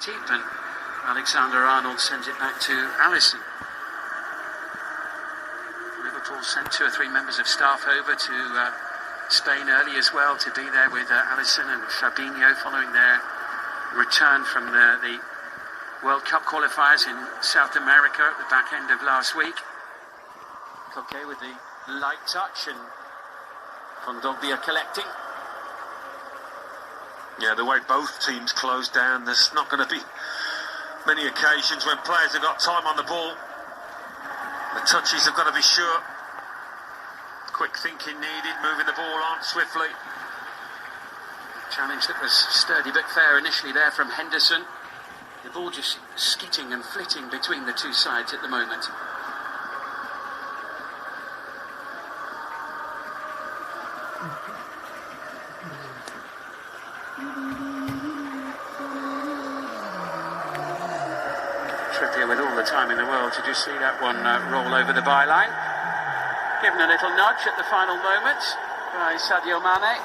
Deep, and Alexander-Arnold sends it back to Alisson. Liverpool sent 2 or 3 members of staff over to Spain early as well to be there with Alisson and Fabinho following their return from the World Cup qualifiers in South America at the back end of last week. Koke with the light touch and Kondogbia collecting. Yeah, the way both teams closed down, there's not going to be many occasions when players have got time on the ball. The touches have got to be sure. Quick thinking needed, moving the ball on swiftly. Challenge that was sturdy but fair initially there from Henderson. The ball just skitting and flitting between the two sides at the moment. Trippier with all the time in the world to just see that one roll over the byline. Given a little nudge at the final moment by Sadio Mane.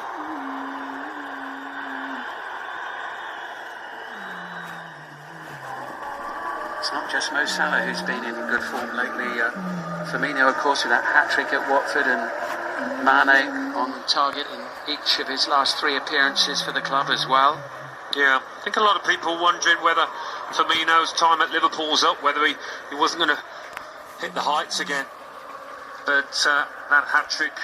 It's not just Mo Salah who's been in good form lately. Firmino, of course, with that hat-trick at Watford, and Mane on target in each of his last 3 appearances for the club as well. Yeah, I think a lot of people wondering whether Firmino's time at Liverpool's up, whether he wasn't going to hit the heights again. But that hat-trick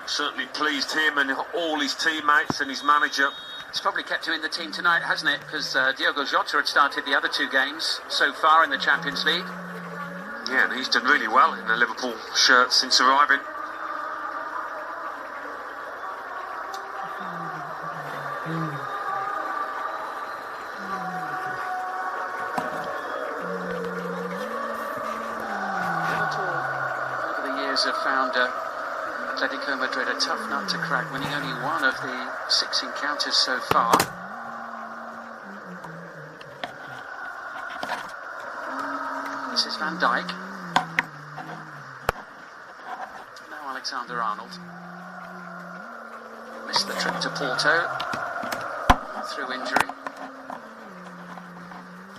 certainly pleased him and all his teammates and his manager. It's probably kept him in the team tonight, hasn't it? Because Diogo Jota had started the other 2 games so far in the Champions League. Yeah, and he's done really well in the Liverpool shirt since arriving. Have found Atletico Madrid a tough nut to crack, winning only 1 of the 6 encounters so far. This is Van Dijk. Now Alexander-Arnold. Missed the trip to Porto through injury.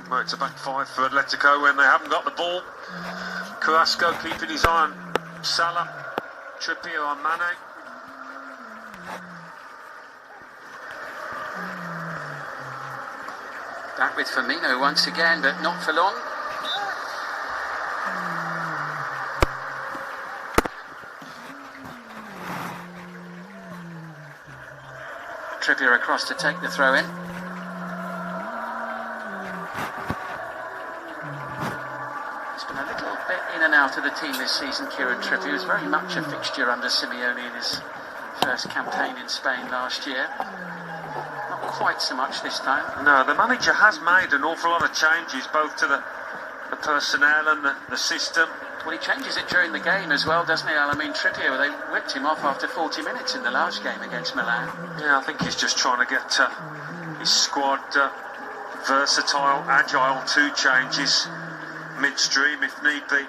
Well, it's a back 5 for Atletico when they haven't got the ball. Carrasco keeping his eye on Salah, Trippier on Mane. Back with Firmino once again, but not for long. Trippier across to take the throw in. In and out of the team this season, Kieran Trippier was very much a fixture under Simeone in his first campaign in Spain last year. Not quite so much this time. No, the manager has made an awful lot of changes, both to the personnel and the system. Well, he changes it during the game as well, doesn't he? I mean, Trippier, they whipped him off after 40 minutes in the last game against Milan. Yeah, I think he's just trying to get his squad versatile, agile, 2 changes midstream if need be.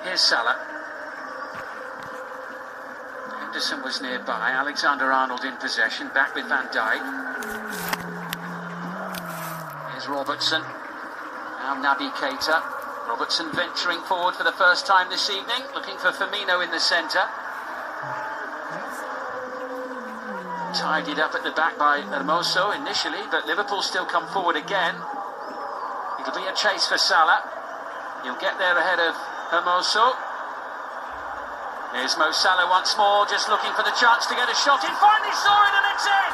Here's Salah. Henderson was nearby. Alexander-Arnold in possession. Back with Van Dijk. Here's Robertson. Now Naby Keita. Robertson venturing forward for the first time this evening. Looking for Firmino in the centre. Tidied up at the back by Hermoso initially, but Liverpool still come forward again. It'll be a chase for Salah. He'll get there ahead of Hermoso. Here's Mo Salah once more, just looking for the chance to get a shot. He finally saw it and it's in!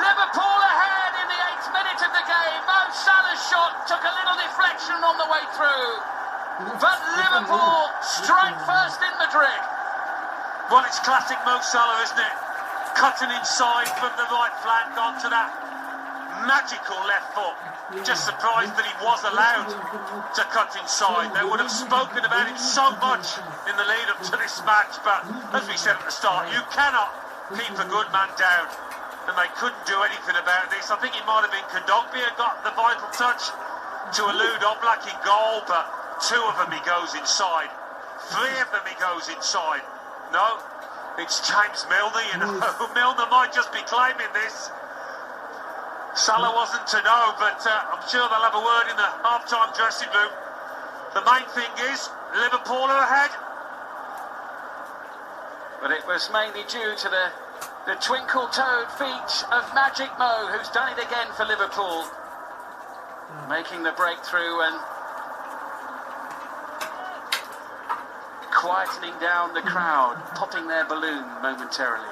Liverpool ahead in the 8th minute of the game. Mo Salah's shot took a little deflection on the way through. But Liverpool strike first in Madrid. Well, it's classic Mo Salah, isn't it? Cutting inside from the right flank onto that magical left foot. Just surprised that he was allowed to cut inside. They would have spoken about him so much in the lead up to this match, but as we said at the start, you cannot keep a good man down, and they couldn't do anything about this. I think it might have been Kondogbia got the vital touch to elude Oblak in goal, but 2 of them he goes inside. 3 of them he goes inside. No, It's James Milner, you know. Milner might just be claiming this. Salah wasn't to know, but I'm sure they'll have a word in the half-time dressing room. The main thing is, Liverpool are ahead. But it was mainly due to the twinkle-toed feet of Magic Mo, who's done it again for Liverpool. Making the breakthrough and quietening down the crowd, popping their balloon momentarily.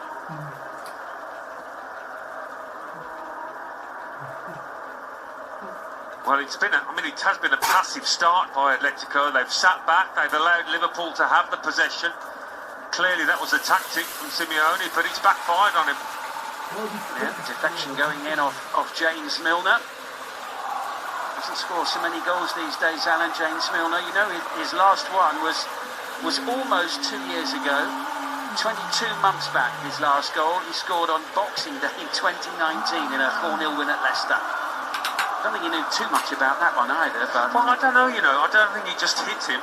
Well, it has been a passive start by Atletico. They've sat back, they've allowed Liverpool to have the possession. Clearly that was a tactic from Simeone, but it's backfired on him. Yeah, the deflection going in of James Milner. Doesn't score so many goals these days, Alan. James Milner. You know, his last one was almost 2 years ago. 22 months back, his last goal. He scored on Boxing Day in 2019 in a 4-0 win at Leicester. I don't think he knew too much about that one either, but... Well, I don't know, you know. I don't think he just hit him.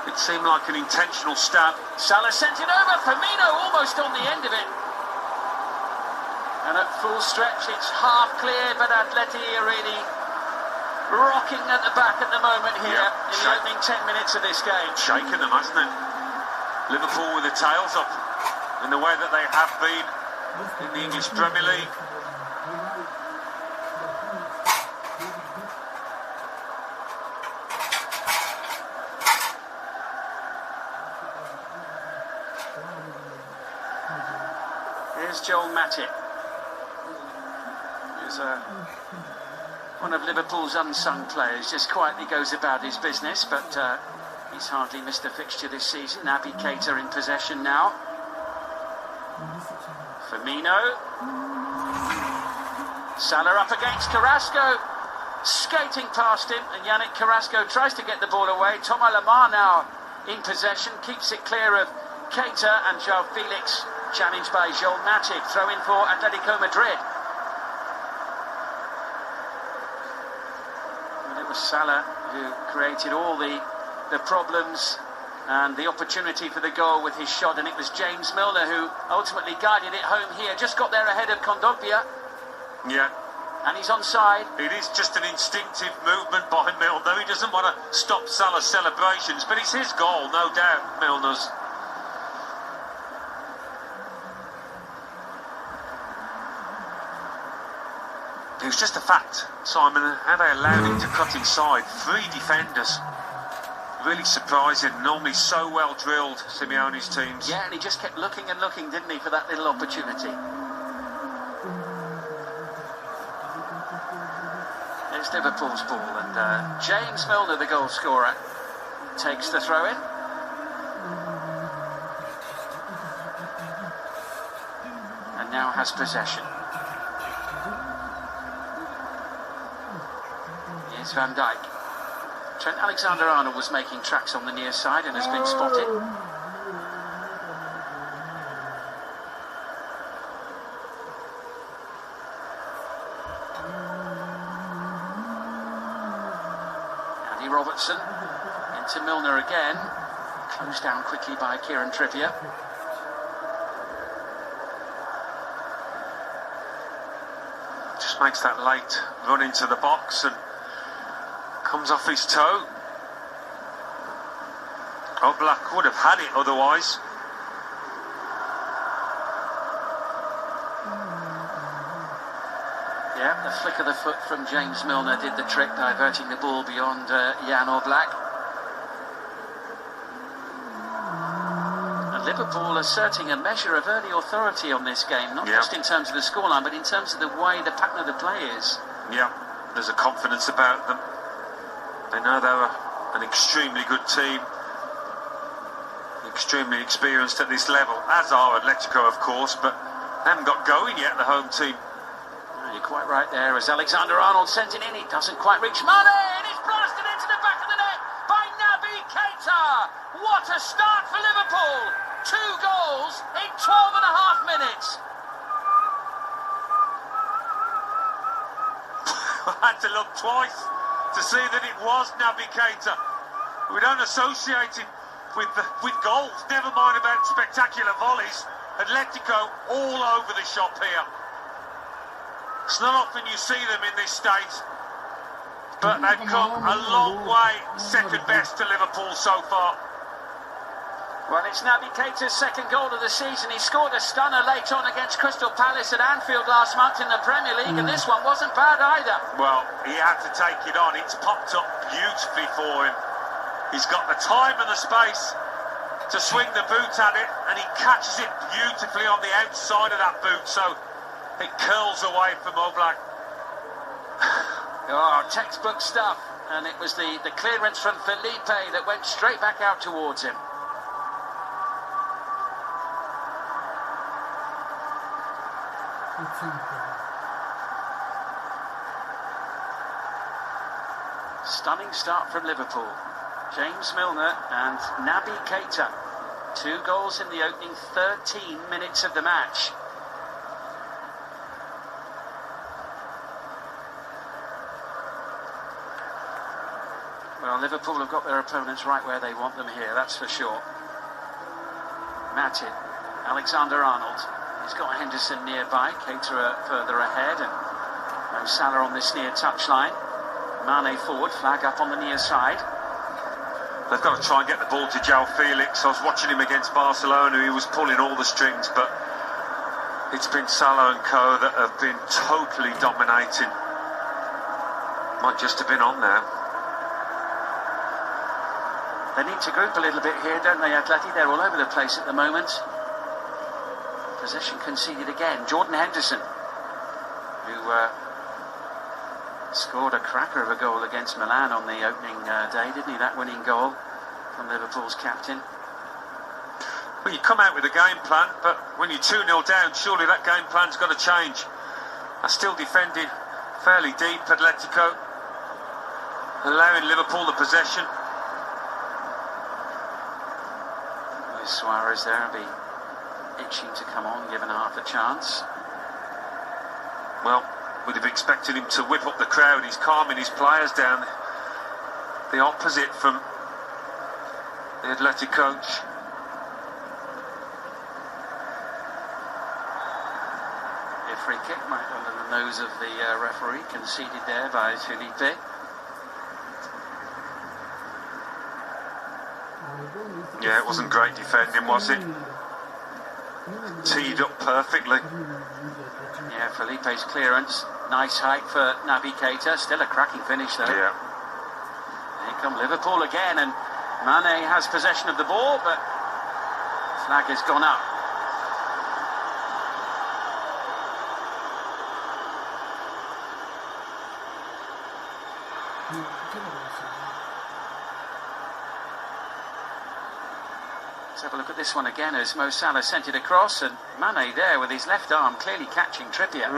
It seemed like an intentional stab. Salah sent it over. Firmino almost on the end of it. And at full stretch, it's half clear, but Atleti are really rocking at the back at the moment here in the opening 10 minutes of this game. Shaking them, hasn't it? Liverpool with the tails up in the way that they have been in the English Premier League. Here's Joel Matip. He's one of Liverpool's unsung players, just quietly goes about his business, but he's hardly missed a fixture this season. Naby Keita in possession now. Firmino. Salah up against Carrasco, skating past him, and Yannick Carrasco tries to get the ball away. Thomas Lemar now in possession, keeps it clear of Keita, and João Felix challenged by Joel Matip, throw in for Atletico Madrid. And it was Salah who created all the problems and the opportunity for the goal with his shot, and it was James Milner who ultimately guided it home here, just got there ahead of Kondogbia. Yeah. And he's onside. It is just an instinctive movement by Milner. He doesn't want to stop Salah's celebrations, but it's his goal, no doubt, Milner's. It was just a fact, Simon, how they allowed him to cut inside. 3 defenders. Really surprising. Normally so well drilled, Simeone's teams. Yeah, and he just kept looking and looking, didn't he, for that little opportunity. It's Liverpool's ball, and James Milner, the goal scorer, takes the throw in. And now has possession. Here's Van Dijk. Trent Alexander-Arnold was making tracks on the near side and has been spotted. Andy Robertson into Milner again. Closed down quickly by Kieran Trippier. Just makes that late run into the box and comes off his toe. Oblak would have had it otherwise. Yeah, the flick of the foot from James Milner did the trick, diverting the ball beyond Jan Oblak. And Liverpool asserting a measure of early authority on this game, not just in terms of the scoreline, but in terms of the way the pattern of the play is. Yeah, there's a confidence about them. They know they're an extremely good team, extremely experienced at this level, as are Atletico, of course, but they haven't got going yet, the home team. Oh, you're quite right there, as Alexander-Arnold sent it in, it doesn't quite reach Mane, and it's blasted into the back of the net by Naby Keita. What a start for Liverpool! 2 goals in 12 and a half minutes. I had to look twice to see that it was Naby Keita. We don't associate him with goals. Never mind about spectacular volleys. Atletico all over the shop here. It's not often you see them in this state, but they've come a long way, second best to Liverpool so far. Well, it's Naby Keita's second goal of the season. He scored a stunner late on against Crystal Palace at Anfield last month in the Premier League, and this one wasn't bad either. Well, he had to take it on. It's popped up beautifully for him. He's got the time and the space to swing the boot at it, and he catches it beautifully on the outside of that boot, so it curls away from Oblak. Oh, textbook stuff. And it was the clearance from Felipe that went straight back out towards him. Stunning start from Liverpool. James Milner and Naby Keita. 2 goals in the opening 13 minutes of the match. Well, Liverpool have got their opponents right where they want them here, that's for sure. Matip, Alexander-Arnold. He's got Henderson nearby, Keita further ahead, and Mo Salah on this near touchline. Mane forward, flag up on the near side. They've got to try and get the ball to João Felix. I was watching him against Barcelona. He was pulling all the strings, but it's been Salah and co that have been totally dominating. Might just have been on there. They need to group a little bit here, don't they, Atleti? They're all over the place at the moment. Possession conceded again. Jordan Henderson, who scored a cracker of a goal against Milan on the opening day, didn't he? That winning goal from Liverpool's captain. Well, you come out with a game plan, but when you're 2-0 down, surely that game plan's got to change. I still defended fairly deep, Atletico, allowing Liverpool the possession. Suarez there will be itching to come on, given half a chance. Well, would have expected him to whip up the crowd. He's calming his players down. The opposite from the Athletic coach. A free kick right under the nose of the referee, conceded there by Felipe. Yeah, it wasn't great defending, was it? Teed up perfectly. Yeah, Felipe's clearance. Nice height for Naby Keita. Still a cracking finish though. Yeah. Here come Liverpool again, and Mane has possession of the ball, but flag has gone up. Let's have a look at this one again as Mo Salah sent it across, and Mane there with his left arm clearly catching Trippier.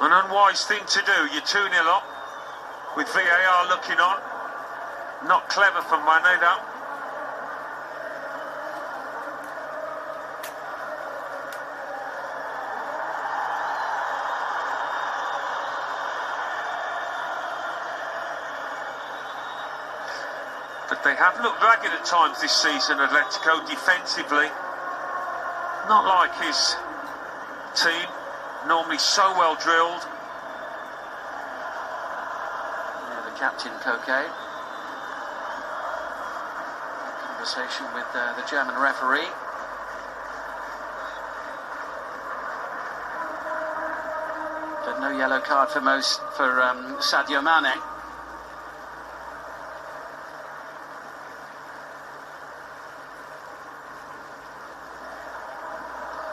An unwise thing to do. You're 2-0 up with VAR looking on. Not clever from Mane, that. But they have looked ragged at times this season, Atletico, defensively. Not like his team, normally so well drilled. Yeah, the captain, Koke. Conversation with the German referee. But no yellow card for Sadio Mane.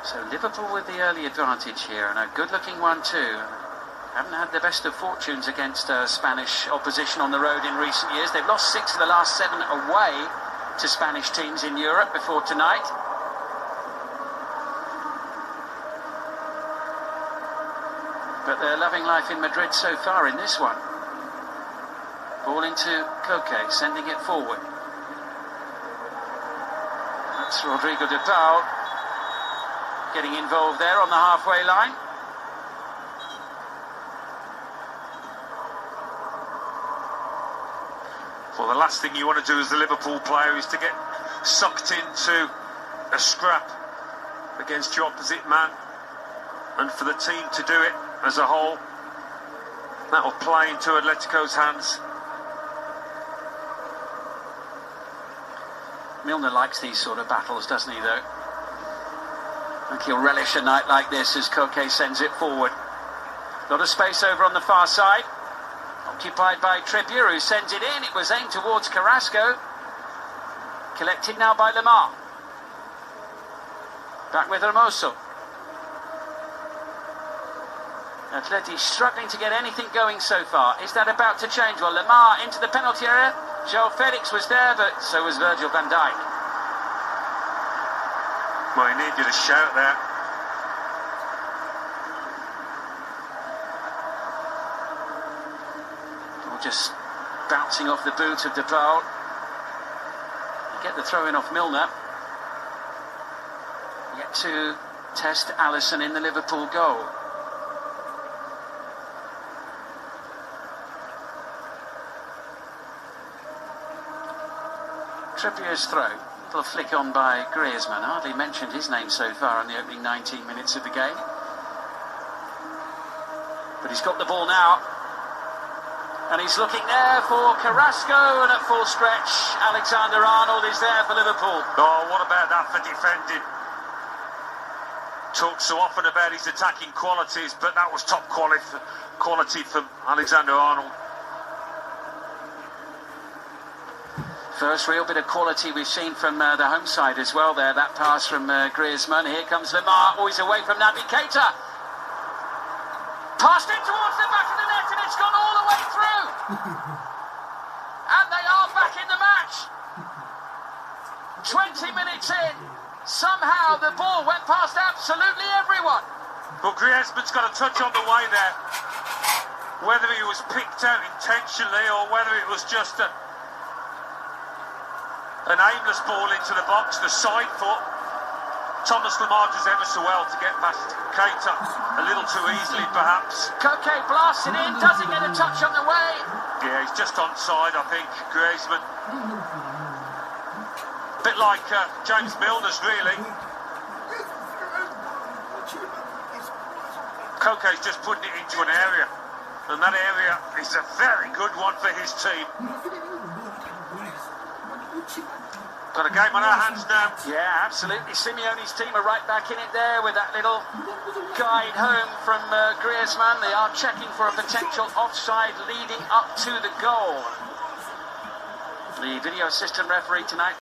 So Liverpool with the early advantage here, and a good-looking one too. Haven't had the best of fortunes against Spanish opposition on the road in recent years. They've lost 6 of the last 7 away to Spanish teams in Europe before tonight. But they're loving life in Madrid so far in this one. Ball into Koke, sending it forward. That's Rodrigo de Paul getting involved there on the halfway line. Well, the last thing you want to do as the Liverpool player is to get sucked into a scrap against your opposite man, and for the team to do it as a whole, that will play into Atletico's hands. Milner likes these sort of battles, doesn't he, though? I think he'll relish a night like this as Koke sends it forward. A lot of space over on the far side. Occupied by Trippier, who sends it in. It was aimed towards Carrasco. Collected now by Lemar. Back with Hermoso. Atleti struggling to get anything going so far. Is that about to change? Well, Lemar into the penalty area. Joe Felix was there, but so was Virgil van Dijk. Well, he needed a shout there. Just bouncing off the boot of De Paul. Get the throw in off Milner. Yet to test Alisson in the Liverpool goal. Trippier's throw. Little flick on by Griezmann. Hardly mentioned his name so far in the opening 19 minutes of the game. But he's got the ball now. And he's looking there for Carrasco, and at full stretch, Alexander-Arnold is there for Liverpool. Oh, what about that for defending? Talks so often about his attacking qualities, but that was top quality from Alexander-Arnold. First real bit of quality we've seen from the home side as well there. That pass from Griezmann. Here comes Lemar, always away from Naby Keita. Passed in towards the back of the net, and it's gone all the way through. And they are back in the match. 20 minutes in. Somehow the ball went past absolutely everyone. Well, Griezmann's got a touch on the way there. Whether he was picked out intentionally or whether it was just an aimless ball into the box, the side foot. Thomas Lemar does ever so well to get past Keita a little too easily, perhaps. Koke blasts it in, doesn't get a touch on the way. Yeah, he's just onside, I think, Griezmann. A bit like James Milner's, really. Koke's just putting it into an area, and that area is a very good one for his team. Got a game on our hands now. Yeah, absolutely. Simeone's team are right back in it there with that little guide home from Griezmann. They are checking for a potential offside leading up to the goal. The video assistant referee tonight